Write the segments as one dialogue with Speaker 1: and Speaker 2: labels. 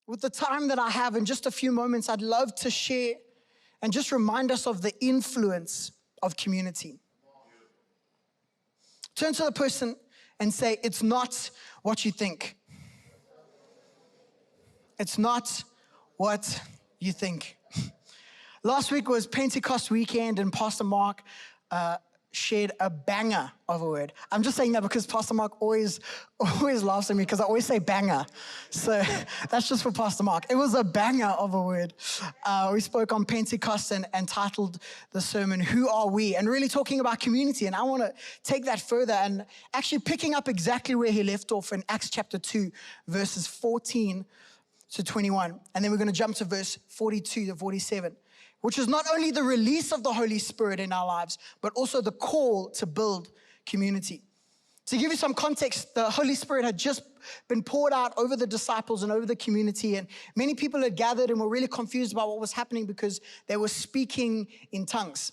Speaker 1: with the time that I have in just a few moments, I'd love to share and just remind us of the influence of community. Turn to the person and say, it's not what you think. It's not what you think. Last week was Pentecost weekend, and Pastor Mark shared a banger of a word. I'm just saying that because Pastor Mark always laughs at me because I always say banger. So that's just for Pastor Mark. It was a banger of a word. We spoke on Pentecost and titled the sermon, Who Are We? And really talking about community. And I want to take that further and actually picking up exactly where he left off in Acts chapter 2, verses 14 to 21. And then we're going to jump to verse 42 to 47. Which is not only the release of the Holy Spirit in our lives, but also the call to build community. To give you some context, the Holy Spirit had just been poured out over the disciples and over the community, and many people had gathered and were really confused about what was happening because they were speaking in tongues.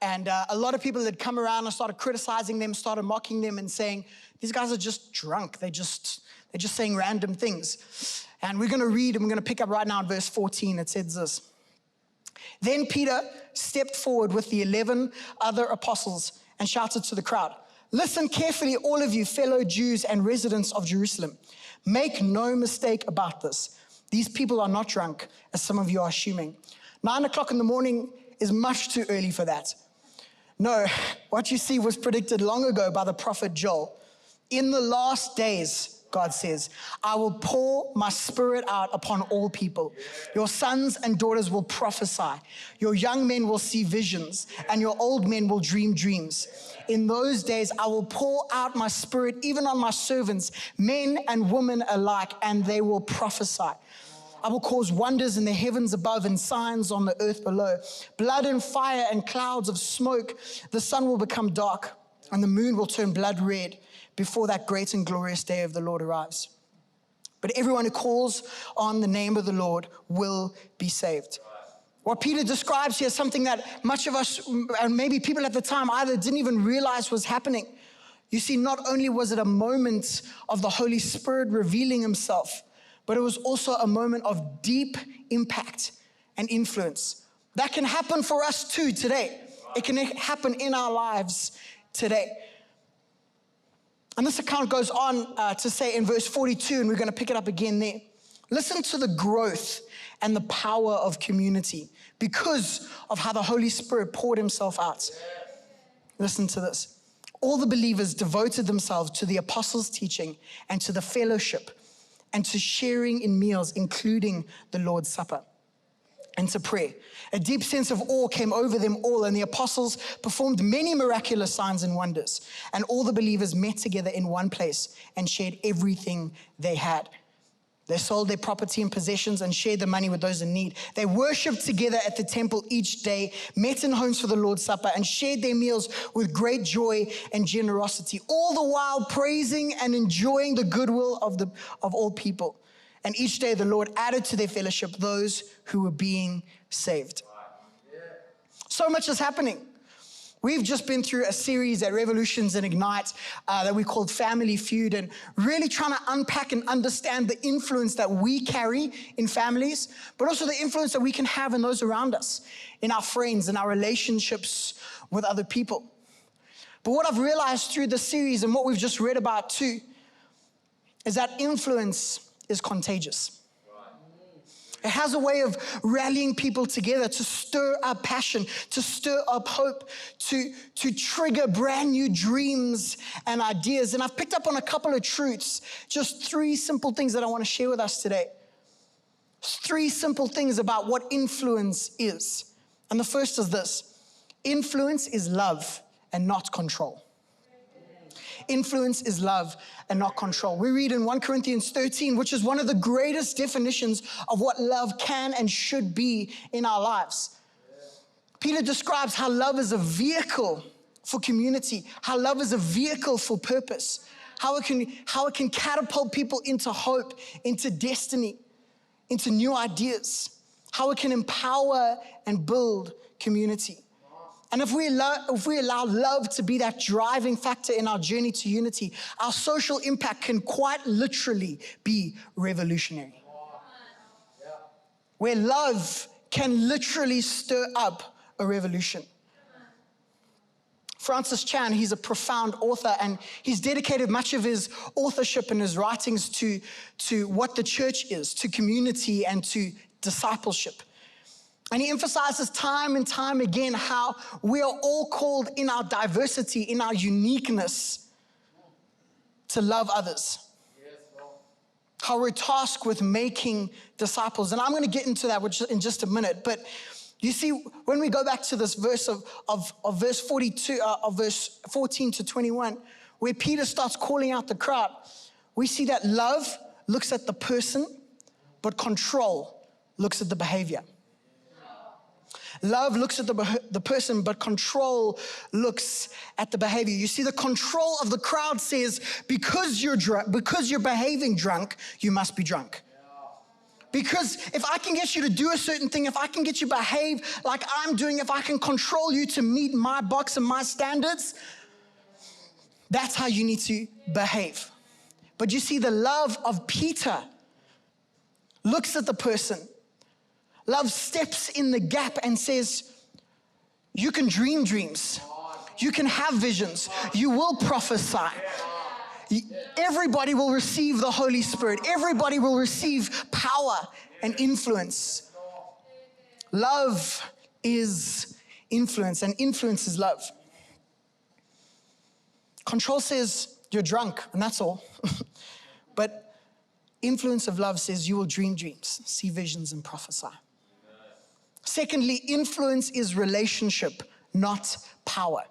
Speaker 1: And a lot of people had come around and started criticizing them, started mocking them and saying, these guys are just drunk. They're just saying random things. And we're going to read, and we're going to pick up right now in verse 14. It says this. Then Peter stepped forward with the 11 other apostles and shouted to the crowd, listen carefully, all of you fellow Jews and residents of Jerusalem. Make no mistake about this. These people are not drunk, as some of you are assuming. 9 o'clock in the morning is much too early for that. No, what you see was predicted long ago by the prophet Joel. In the last days, God says, I will pour my spirit out upon all people. Your sons and daughters will prophesy. Your young men will see visions, and your old men will dream dreams. In those days, I will pour out my spirit even on my servants, men and women alike, and they will prophesy. I will cause wonders in the heavens above and signs on the earth below. Blood and fire and clouds of smoke. The sun will become dark, and the moon will turn blood red before that great and glorious day of the Lord arrives. But everyone who calls on the name of the Lord will be saved. What Peter describes here is something that much of us, and maybe people at the time, either didn't even realize was happening. You see, not only was it a moment of the Holy Spirit revealing himself, but it was also a moment of deep impact and influence. That can happen for us too today. It can happen in our lives today. And this account goes on to say in verse 42, and we're going to pick it up again there. Listen to the growth and the power of community because of how the Holy Spirit poured himself out. Listen to this. All the believers devoted themselves to the apostles' teaching and to the fellowship and to sharing in meals, including the Lord's Supper, and to prayer. A deep sense of awe came over them all, and the apostles performed many miraculous signs and wonders. And all the believers met together in one place and shared everything they had. They sold their property and possessions and shared the money with those in need. They worshiped together at the temple each day, met in homes for the Lord's Supper, and shared their meals with great joy and generosity, all the while praising and enjoying the goodwill of all people. And each day the Lord added to their fellowship those who were being saved. So much is happening. We've just been through a series at Revolutions and Ignite that we called Family Feud, and really trying to unpack and understand the influence that we carry in families, but also the influence that we can have in those around us, in our friends, in our relationships with other people. But what I've realized through the series and what we've just read about too, is that influence is contagious. It has a way of rallying people together to stir up passion, to stir up hope, to trigger brand new dreams and ideas. And I've picked up on a couple of truths, just 3 simple things that I want to share with us today. 3 simple things about what influence is. And the first is this: influence is love and not control. Influence is love and not control. We read in 1 Corinthians 13, which is one of the greatest definitions of what love can and should be in our lives. Peter describes how love is a vehicle for community, how love is a vehicle for purpose, how it can catapult people into hope, into destiny, into new ideas, how it can empower and build community. And if we allow love to be that driving factor in our journey to unity, our social impact can quite literally be revolutionary. where love can literally stir up a revolution. Francis Chan, he's a profound author, and he's dedicated much of his authorship and his writings to what the church is, to community and to discipleship. And he emphasizes time and time again how we are all called in our diversity, in our uniqueness, to love others. How we're tasked with making disciples. And I'm going to get into that in just a minute. But you see, when we go back to this verse of verse 42, of verse 14 to 21, where Peter starts calling out the crowd, we see that love looks at the person, but control looks at the behavior. Love looks at the person, but control looks at the behavior. You see, the control of the crowd says, because you're drunk, because you're behaving drunk, you must be drunk. Because if I can get you to do a certain thing, if I can get you to behave like I'm doing, if I can control you to meet my box and my standards, that's how you need to behave. But you see, the love of Peter looks at the person. Love steps in the gap and says, you can dream dreams. You can have visions. You will prophesy. Everybody will receive the Holy Spirit. Everybody will receive power and influence. Love is influence, and influence is love. Control says you're drunk, and that's all. But influence of love says you will dream dreams, see visions, and prophesy. Secondly, influence is relationship, not power.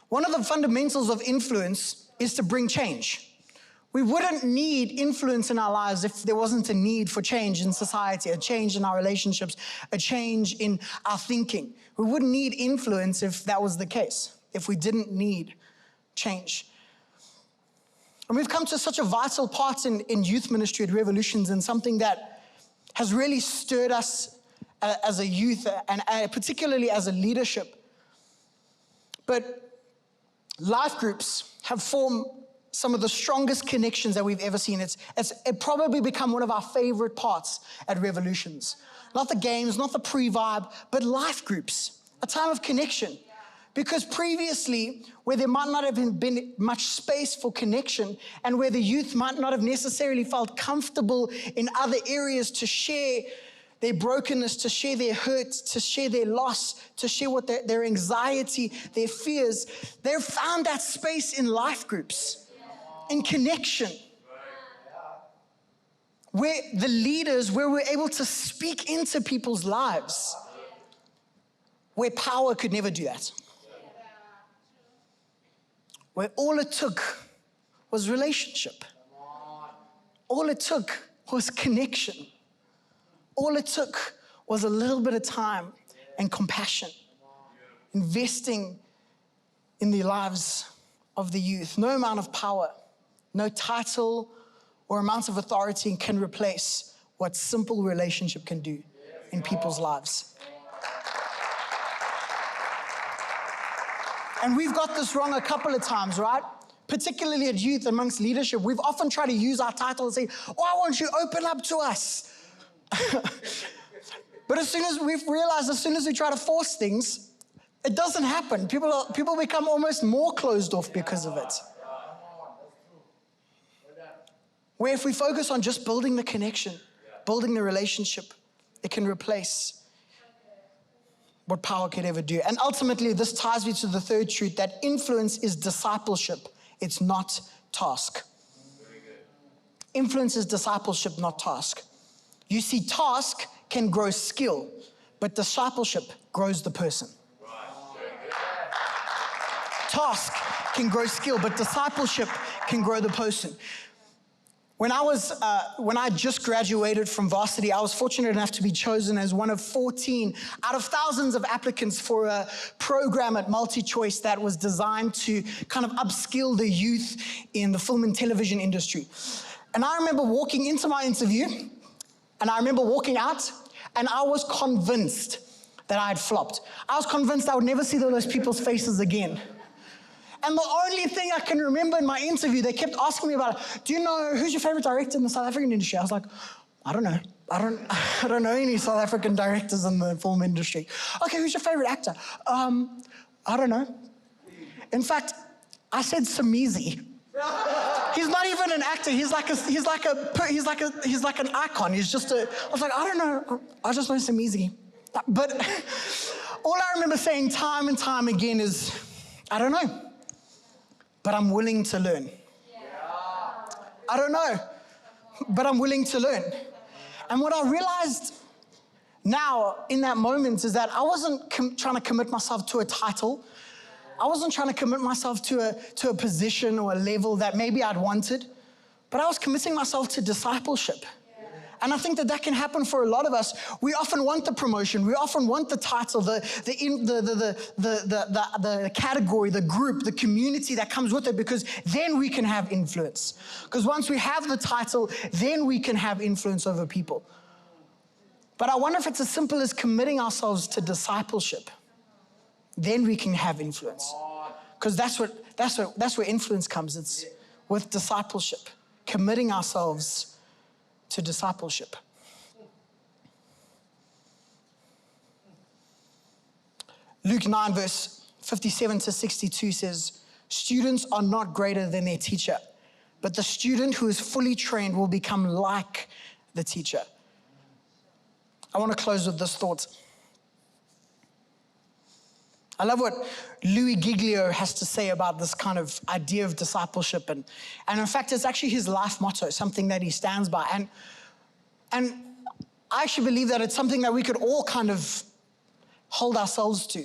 Speaker 1: One of the fundamentals of influence is to bring change. We wouldn't need influence in our lives if there wasn't a need for change in society, a change in our relationships, a change in our thinking. We wouldn't need influence if that was the case, if we didn't need change. And we've come to such a vital part in youth ministry at Revolutions, and something that has really stirred us as a youth and particularly as a leadership. But life groups have formed some of the strongest connections that we've ever seen. It probably become one of our favorite parts at Revolutions. Not the games, not the pre-vibe, but life groups, a time of connection. Because previously, where there might not have been much space for connection, and where the youth might not have necessarily felt comfortable in other areas to share their brokenness, to share their hurt, to share their loss, to share what their anxiety, their fears, they've found that space in life groups, in connection, where the leaders, where we're able to speak into people's lives, where power could never do that. Where all it took was relationship. All it took was connection. All it took was a little bit of time and compassion, investing in the lives of the youth. No amount of power, no title or amounts of authority can replace what simple relationship can do in people's lives. And we've got this wrong a couple of times, right? Particularly at youth, amongst leadership. We've often tried to use our title and say, why won't you open up to us? But as soon as we've realized, as soon as we try to force things, it doesn't happen. People become almost more closed off because of it. Where if we focus on just building the connection, building the relationship, it can replace what power could ever do. And ultimately, this ties me to the third truth, that influence is discipleship. It's not task. Influence is discipleship, not task. You see, task can grow skill, but discipleship grows the person. Task can grow skill, but discipleship can grow the person. When I just graduated from varsity, I was fortunate enough to be chosen as one of 14 out of thousands of applicants for a program at MultiChoice that was designed to kind of upskill the youth in the film and television industry. And I remember walking into my interview, and I remember walking out, and I was convinced that I had flopped. I was convinced I would never see those people's faces again. And the only thing I can remember in my interview, they kept asking me about, do you know who's your favorite director in the South African industry? I was like, I don't know. I don't know any South African directors in the film industry. Okay, who's your favorite actor? I don't know. In fact, I said Samizi. He's not even an actor. He's like an icon. He's just a. I was like, I don't know. I just know Samizi. But all I remember saying time and time again is, I don't know. But I'm willing to learn. I don't know. But I'm willing to learn. And what I realized now in that moment is that I wasn't trying to commit myself to a title. I wasn't trying to commit myself to a position or a level that maybe I'd wanted, but I was committing myself to discipleship. And I think that can happen for a lot of us. We often want the promotion. We often want the title, the category, the group, the community that comes with it, because then we can have influence. Because once we have the title, then we can have influence over people. But I wonder if it's as simple as committing ourselves to discipleship. Then we can have influence. Because that's where influence comes. It's with discipleship, committing ourselves to discipleship. Luke 9, verse 57 to 62 says, students are not greater than their teacher, but the student who is fully trained will become like the teacher. I want to close with this thought. I love what Louis Giglio has to say about this kind of idea of discipleship. And in fact, it's actually his life motto, something that he stands by. And I actually believe that it's something that we could all kind of hold ourselves to.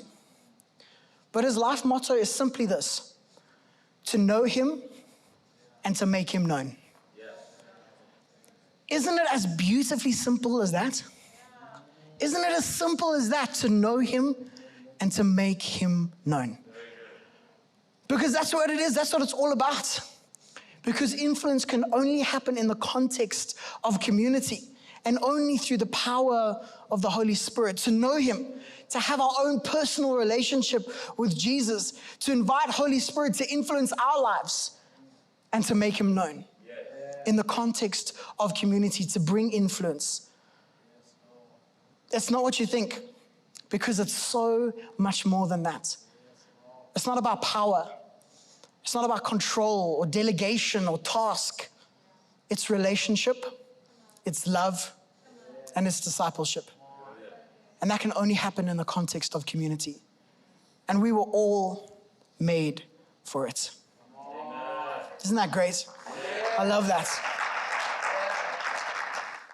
Speaker 1: But his life motto is simply this: to know him and to make him known. Isn't it as beautifully simple as that? Isn't it as simple as that, to know him and to make him known? Because that's what it is. That's what it's all about. Because influence can only happen in the context of community and only through the power of the Holy Spirit. To know him, to have our own personal relationship with Jesus, to invite Holy Spirit to influence our lives and to make him known in the context of community, to bring influence. That's not what you think. Because it's so much more than that. It's not about power. It's not about control or delegation or task. It's relationship, it's love, and it's discipleship. And that can only happen in the context of community. And we were all made for it. Isn't that great? I love that.